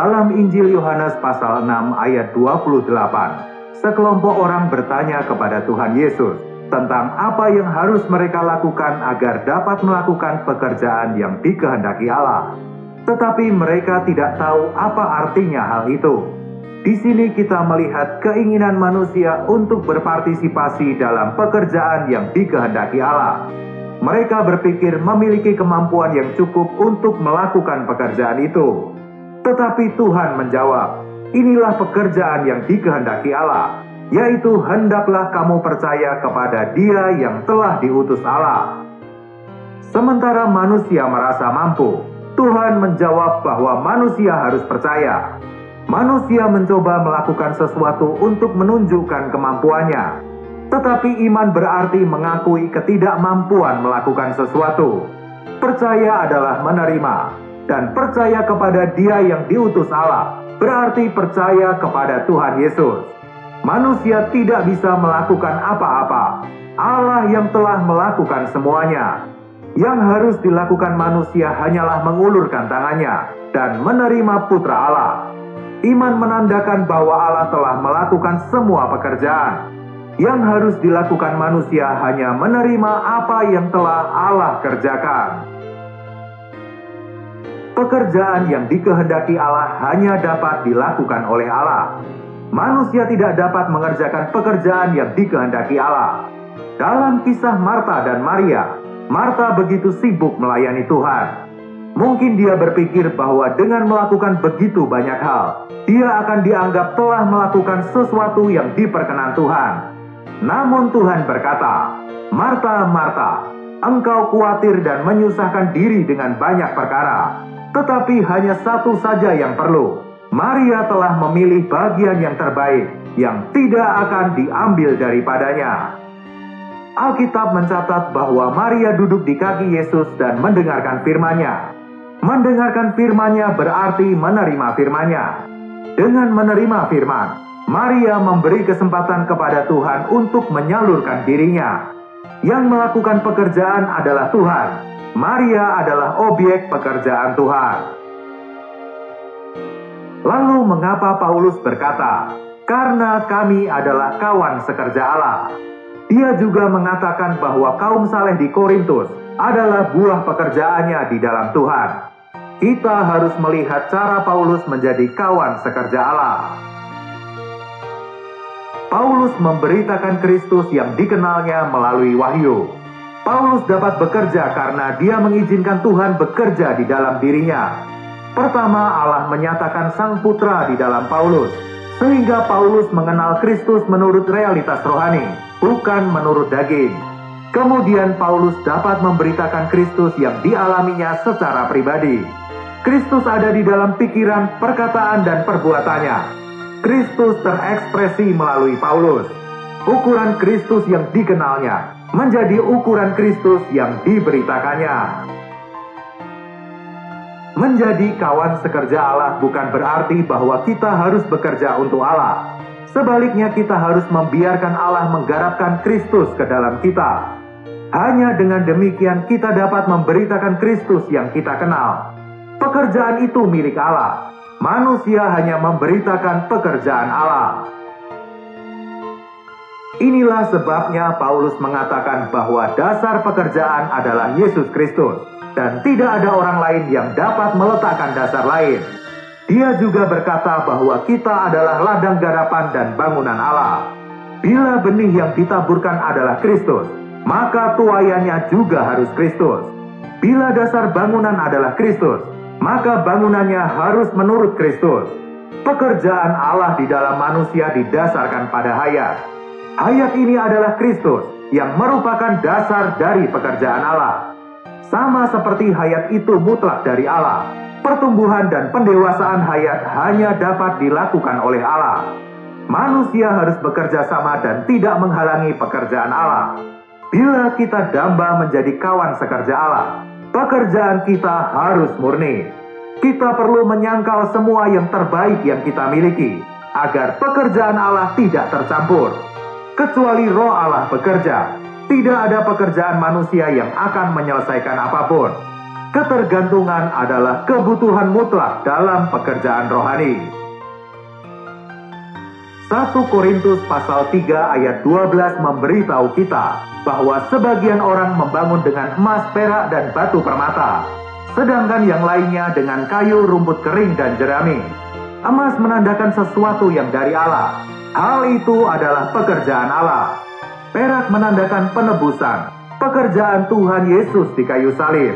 Dalam Injil Yohanes pasal 6 ayat 28, sekelompok orang bertanya kepada Tuhan Yesus tentang apa yang harus mereka lakukan agar dapat melakukan pekerjaan yang dikehendaki Allah. Tetapi mereka tidak tahu apa artinya hal itu. Di sini kita melihat keinginan manusia untuk berpartisipasi dalam pekerjaan yang dikehendaki Allah. Mereka berpikir memiliki kemampuan yang cukup untuk melakukan pekerjaan itu. Tetapi Tuhan menjawab, inilah pekerjaan yang dikehendaki Allah, yaitu hendaklah kamu percaya kepada Dia yang telah diutus Allah. Sementara manusia merasa mampu, Tuhan menjawab bahwa manusia harus percaya. Manusia mencoba melakukan sesuatu untuk menunjukkan kemampuannya. Tetapi iman berarti mengakui ketidakmampuan melakukan sesuatu. Percaya adalah menerima, dan percaya kepada Dia yang diutus Allah berarti percaya kepada Tuhan Yesus. Manusia tidak bisa melakukan apa-apa. Allah yang telah melakukan semuanya. Yang harus dilakukan manusia hanyalah mengulurkan tangannya dan menerima Putra Allah. Iman menandakan bahwa Allah telah melakukan semua pekerjaan. Yang harus dilakukan manusia hanya menerima apa yang telah Allah kerjakan. Pekerjaan yang dikehendaki Allah hanya dapat dilakukan oleh Allah. Manusia tidak dapat mengerjakan pekerjaan yang dikehendaki Allah. Dalam kisah Marta dan Maria, Marta begitu sibuk melayani Tuhan. Mungkin dia berpikir bahwa dengan melakukan begitu banyak hal, dia akan dianggap telah melakukan sesuatu yang diperkenan Tuhan. Namun Tuhan berkata, Marta, Marta, engkau khawatir dan menyusahkan diri dengan banyak perkara, tetapi hanya satu saja yang perlu. Maria telah memilih bagian yang terbaik, yang tidak akan diambil daripadanya. Alkitab mencatat bahwa Maria duduk di kaki Yesus dan mendengarkan firman-Nya. Mendengarkan firman-Nya berarti menerima firman-Nya. Dengan menerima firman, Maria memberi kesempatan kepada Tuhan untuk menyalurkan dirinya. Yang melakukan pekerjaan adalah Tuhan. Maria adalah objek pekerjaan Tuhan. Lalu mengapa Paulus berkata, karena kami adalah kawan sekerja Allah. Dia juga mengatakan bahwa kaum saleh di Korintus adalah buah pekerjaannya di dalam Tuhan. Kita harus melihat cara Paulus menjadi kawan sekerja Allah. Paulus memberitakan Kristus yang dikenalnya melalui wahyu. Paulus dapat bekerja karena dia mengizinkan Tuhan bekerja di dalam dirinya. Pertama, Allah menyatakan Sang Putra di dalam Paulus, sehingga Paulus mengenal Kristus menurut realitas rohani, bukan menurut daging. Kemudian Paulus dapat memberitakan Kristus yang dialaminya secara pribadi. Kristus ada di dalam pikiran, perkataan, dan perbuatannya. Kristus terekspresi melalui Paulus. Ukuran Kristus yang dikenalnya menjadi ukuran Kristus yang diberitakannya. Menjadi kawan sekerja Allah bukan berarti bahwa kita harus bekerja untuk Allah. Sebaliknya kita harus membiarkan Allah menggarapkan Kristus ke dalam kita. Hanya dengan demikian kita dapat memberitakan Kristus yang kita kenal. Pekerjaan itu milik Allah. Manusia hanya memberitakan pekerjaan Allah. Inilah sebabnya Paulus mengatakan bahwa dasar pekerjaan adalah Yesus Kristus, dan tidak ada orang lain yang dapat meletakkan dasar lain. Dia juga berkata bahwa kita adalah ladang garapan dan bangunan Allah. Bila benih yang ditaburkan adalah Kristus, maka tuaiannya juga harus Kristus. Bila dasar bangunan adalah Kristus, maka bangunannya harus menurut Kristus. Pekerjaan Allah di dalam manusia didasarkan pada hayat. Hayat ini adalah Kristus yang merupakan dasar dari pekerjaan Allah. Sama seperti hayat itu mutlak dari Allah, pertumbuhan dan pendewasaan hayat hanya dapat dilakukan oleh Allah. Manusia harus bekerja sama dan tidak menghalangi pekerjaan Allah. Bila kita damba menjadi kawan sekerja Allah, pekerjaan kita harus murni. Kita perlu menyangkal semua yang terbaik yang kita miliki, agar pekerjaan Allah tidak tercampur. Kecuali Roh Allah bekerja, tidak ada pekerjaan manusia yang akan menyelesaikan apapun. Ketergantungan adalah kebutuhan mutlak dalam pekerjaan rohani. 1 Korintus pasal 3 ayat 12 memberitahu kita bahwa sebagian orang membangun dengan emas, perak, dan batu permata, sedangkan yang lainnya dengan kayu, rumput kering, dan jerami. Emas menandakan sesuatu yang dari Allah. Hal itu adalah pekerjaan Allah. Perak menandakan penebusan, pekerjaan Tuhan Yesus di kayu salib.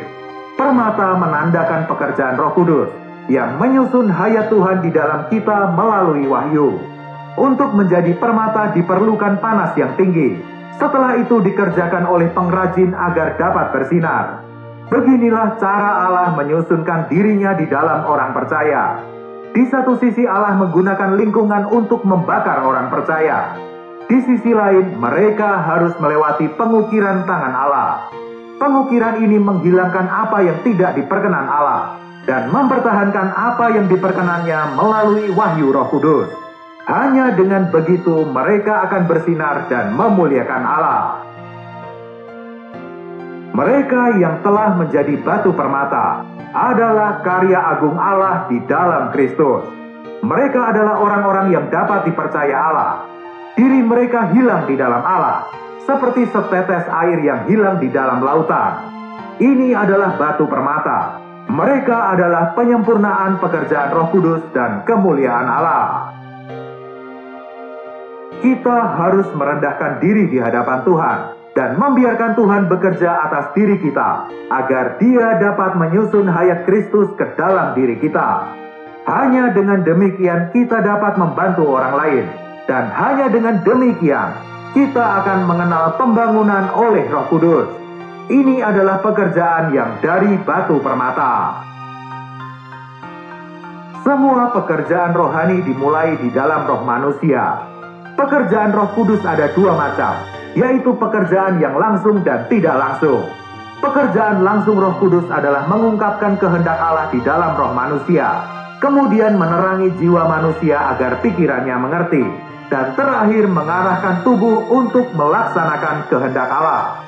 Permata menandakan pekerjaan Roh Kudus yang menyusun hayat Tuhan di dalam kita melalui wahyu. Untuk menjadi permata diperlukan panas yang tinggi. Setelah itu dikerjakan oleh pengrajin agar dapat bersinar. Beginilah cara Allah menyusunkan dirinya di dalam orang percaya. Di satu sisi Allah menggunakan lingkungan untuk membakar orang percaya. Di sisi lain mereka harus melewati pengukiran tangan Allah. Pengukiran ini menghilangkan apa yang tidak diperkenan Allah dan mempertahankan apa yang diperkenannya melalui wahyu Roh Kudus. Hanya dengan begitu mereka akan bersinar dan memuliakan Allah. Mereka yang telah menjadi batu permata adalah karya agung Allah di dalam Kristus. Mereka adalah orang-orang yang dapat dipercaya Allah. Diri mereka hilang di dalam Allah, seperti setetes air yang hilang di dalam lautan. Ini adalah batu permata. Mereka adalah penyempurnaan pekerjaan Roh Kudus dan kemuliaan Allah. Kita harus merendahkan diri di hadapan Tuhan dan membiarkan Tuhan bekerja atas diri kita, agar Dia dapat menyusun hayat Kristus ke dalam diri kita. Hanya dengan demikian kita dapat membantu orang lain, dan hanya dengan demikian kita akan mengenal pembangunan oleh Roh Kudus. Ini adalah pekerjaan yang dari batu permata. Semua pekerjaan rohani dimulai di dalam roh manusia. Pekerjaan Roh Kudus ada dua macam, yaitu pekerjaan yang langsung dan tidak langsung. Pekerjaan langsung Roh Kudus adalah mengungkapkan kehendak Allah di dalam roh manusia, kemudian menerangi jiwa manusia agar pikirannya mengerti, dan terakhir mengarahkan tubuh untuk melaksanakan kehendak Allah.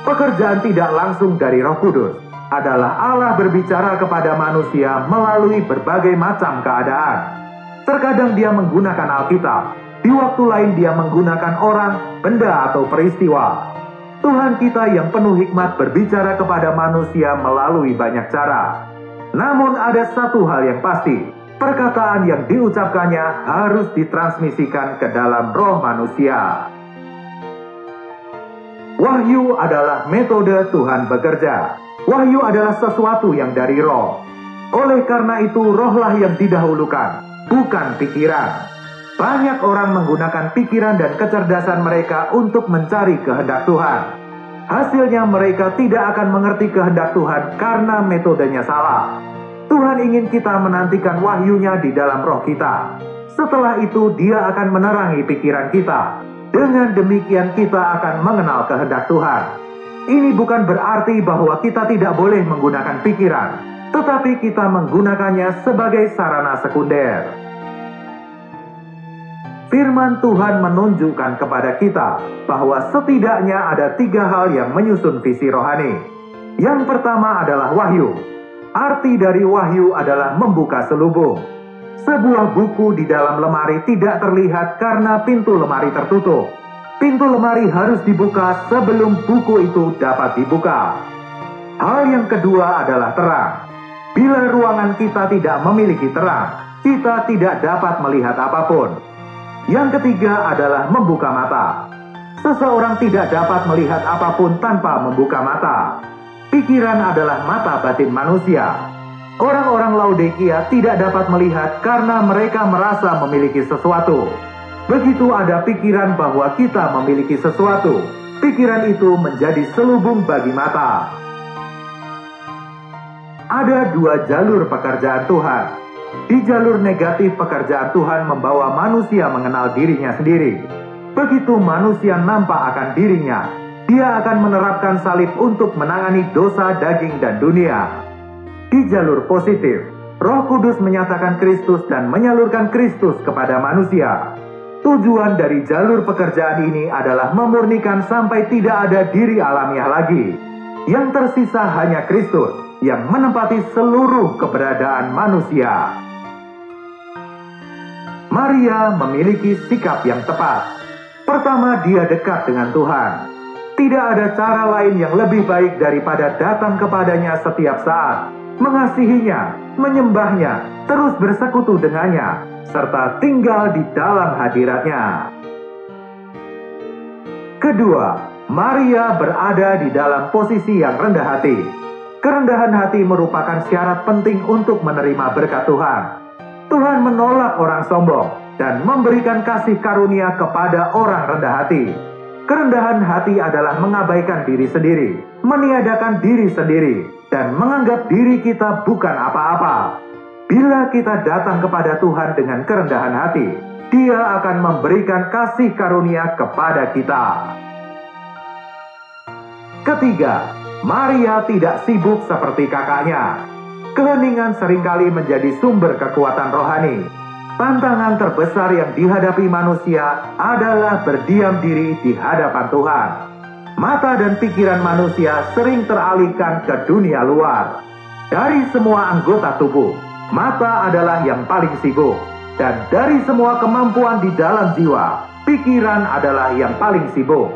Pekerjaan tidak langsung dari Roh Kudus adalah Allah berbicara kepada manusia melalui berbagai macam keadaan. Terkadang Dia menggunakan Alkitab, di waktu lain Dia menggunakan orang, benda, atau peristiwa. Tuhan kita yang penuh hikmat berbicara kepada manusia melalui banyak cara. Namun ada satu hal yang pasti, perkataan yang diucapkannya harus ditransmisikan ke dalam roh manusia. Wahyu adalah metode Tuhan bekerja. Wahyu adalah sesuatu yang dari roh. Oleh karena itu rohlah yang didahulukan, bukan pikiran. Banyak orang menggunakan pikiran dan kecerdasan mereka untuk mencari kehendak Tuhan. Hasilnya mereka tidak akan mengerti kehendak Tuhan karena metodenya salah. Tuhan ingin kita menantikan wahyunya di dalam roh kita. Setelah itu Dia akan menerangi pikiran kita. Dengan demikian kita akan mengenal kehendak Tuhan. Ini bukan berarti bahwa kita tidak boleh menggunakan pikiran, tetapi kita menggunakannya sebagai sarana sekunder. Firman Tuhan menunjukkan kepada kita bahwa setidaknya ada 3 hal yang menyusun visi rohani. Yang pertama adalah wahyu. Arti dari wahyu adalah membuka selubung. Sebuah buku di dalam lemari tidak terlihat karena pintu lemari tertutup. Pintu lemari harus dibuka sebelum buku itu dapat dibuka. Hal yang kedua adalah terang. Bila ruangan kita tidak memiliki terang, kita tidak dapat melihat apapun. Yang ketiga adalah membuka mata. Seseorang tidak dapat melihat apapun tanpa membuka mata. Pikiran adalah mata batin manusia. Orang-orang Laodikia tidak dapat melihat karena mereka merasa memiliki sesuatu. Begitu ada pikiran bahwa kita memiliki sesuatu, pikiran itu menjadi selubung bagi mata. Ada 2 jalur pekerjaan Tuhan. Di jalur negatif, pekerjaan Tuhan membawa manusia mengenal dirinya sendiri. Begitu manusia nampak akan dirinya, dia akan menerapkan salib untuk menangani dosa daging dan dunia. Di jalur positif, Roh Kudus menyatakan Kristus dan menyalurkan Kristus kepada manusia. Tujuan dari jalur pekerjaan ini adalah memurnikan sampai tidak ada diri alamiah lagi. Yang tersisa hanya Kristus yang menempati seluruh keberadaan manusia. Maria memiliki sikap yang tepat. Pertama, dia dekat dengan Tuhan. Tidak ada cara lain yang lebih baik daripada datang kepadanya setiap saat, mengasihinya, menyembahnya, terus bersekutu dengannya, serta tinggal di dalam hadiratnya. Kedua, Maria berada di dalam posisi yang rendah hati. Kerendahan hati merupakan syarat penting untuk menerima berkat Tuhan. Tuhan menolak orang sombong dan memberikan kasih karunia kepada orang rendah hati. Kerendahan hati adalah mengabaikan diri sendiri, meniadakan diri sendiri, dan menganggap diri kita bukan apa-apa. Bila kita datang kepada Tuhan dengan kerendahan hati, Dia akan memberikan kasih karunia kepada kita. Ketiga, Maria tidak sibuk seperti kakaknya. Keheningan seringkali menjadi sumber kekuatan rohani. Tantangan terbesar yang dihadapi manusia adalah berdiam diri di hadapan Tuhan. Mata dan pikiran manusia sering teralihkan ke dunia luar. Dari semua anggota tubuh, mata adalah yang paling sibuk. Dan dari semua kemampuan di dalam jiwa, pikiran adalah yang paling sibuk.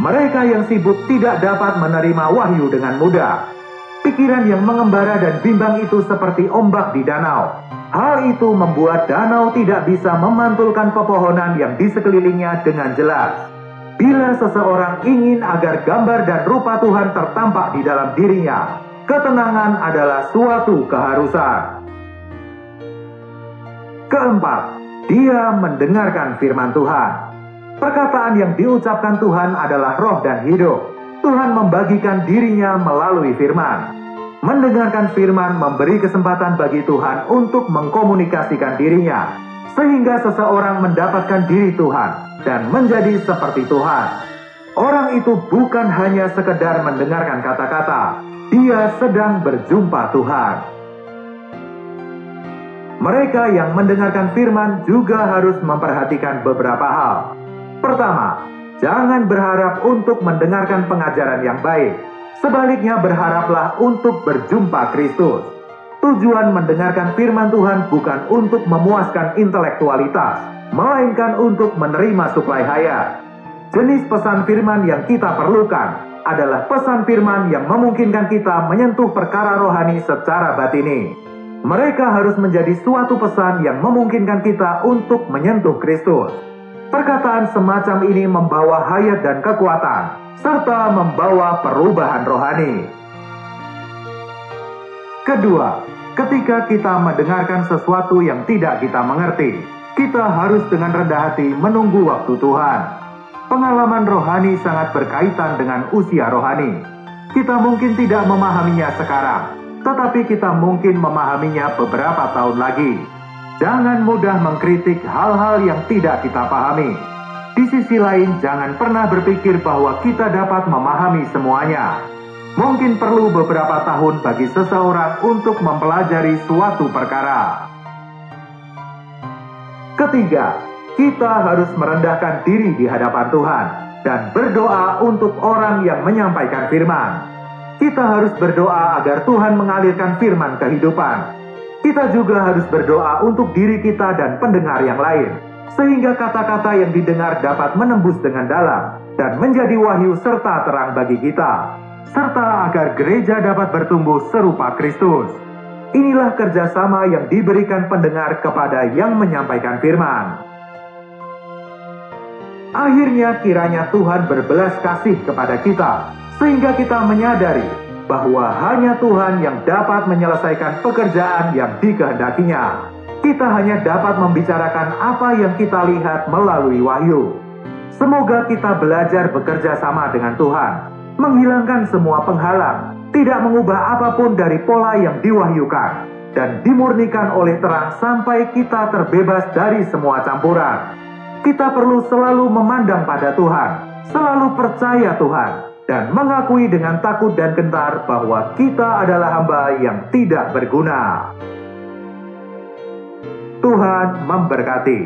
Mereka yang sibuk tidak dapat menerima wahyu dengan mudah. Pikiran yang mengembara dan bimbang itu seperti ombak di danau. Hal itu membuat danau tidak bisa memantulkan pepohonan yang di sekelilingnya dengan jelas. Bila seseorang ingin agar gambar dan rupa Tuhan tertampak di dalam dirinya, ketenangan adalah suatu keharusan. Keempat, dia mendengarkan firman Tuhan. Perkataan yang diucapkan Tuhan adalah roh dan hidup. Tuhan membagikan dirinya melalui firman. Mendengarkan firman memberi kesempatan bagi Tuhan untuk mengkomunikasikan dirinya, sehingga seseorang mendapatkan diri Tuhan dan menjadi seperti Tuhan. Orang itu bukan hanya sekedar mendengarkan kata-kata, dia sedang berjumpa Tuhan. Mereka yang mendengarkan firman juga harus memperhatikan beberapa hal. Pertama, jangan berharap untuk mendengarkan pengajaran yang baik. Sebaliknya berharaplah untuk berjumpa Kristus. Tujuan mendengarkan firman Tuhan bukan untuk memuaskan intelektualitas, melainkan untuk menerima suplai hayat. Jenis pesan firman yang kita perlukan adalah pesan firman yang memungkinkan kita menyentuh perkara rohani secara batini. Mereka harus menjadi suatu pesan yang memungkinkan kita untuk menyentuh Kristus. Perkataan semacam ini membawa hayat dan kekuatan, serta membawa perubahan rohani. Kedua, ketika kita mendengarkan sesuatu yang tidak kita mengerti, kita harus dengan rendah hati menunggu waktu Tuhan. Pengalaman rohani sangat berkaitan dengan usia rohani. Kita mungkin tidak memahaminya sekarang, tetapi kita mungkin memahaminya beberapa tahun lagi. Jangan mudah mengkritik hal-hal yang tidak kita pahami. Di sisi lain, jangan pernah berpikir bahwa kita dapat memahami semuanya. Mungkin perlu beberapa tahun bagi seseorang untuk mempelajari suatu perkara. Ketiga, kita harus merendahkan diri di hadapan Tuhan dan berdoa untuk orang yang menyampaikan firman. Kita harus berdoa agar Tuhan mengalirkan firman kehidupan. Kita juga harus berdoa untuk diri kita dan pendengar yang lain, sehingga kata-kata yang didengar dapat menembus dengan dalam dan menjadi wahyu serta terang bagi kita, serta agar gereja dapat bertumbuh serupa Kristus. Inilah kerjasama yang diberikan pendengar kepada yang menyampaikan firman. Akhirnya kiranya Tuhan berbelas kasih kepada kita, sehingga kita menyadari bahwa hanya Tuhan yang dapat menyelesaikan pekerjaan yang dikehendakinya. Kita hanya dapat membicarakan apa yang kita lihat melalui wahyu. Semoga kita belajar bekerja sama dengan Tuhan, menghilangkan semua penghalang, tidak mengubah apapun dari pola yang diwahyukan, dan dimurnikan oleh terang sampai kita terbebas dari semua campuran. Kita perlu selalu memandang pada Tuhan, selalu percaya Tuhan, dan mengakui dengan takut dan gentar bahwa kita adalah hamba yang tidak berguna. Tuhan memberkati.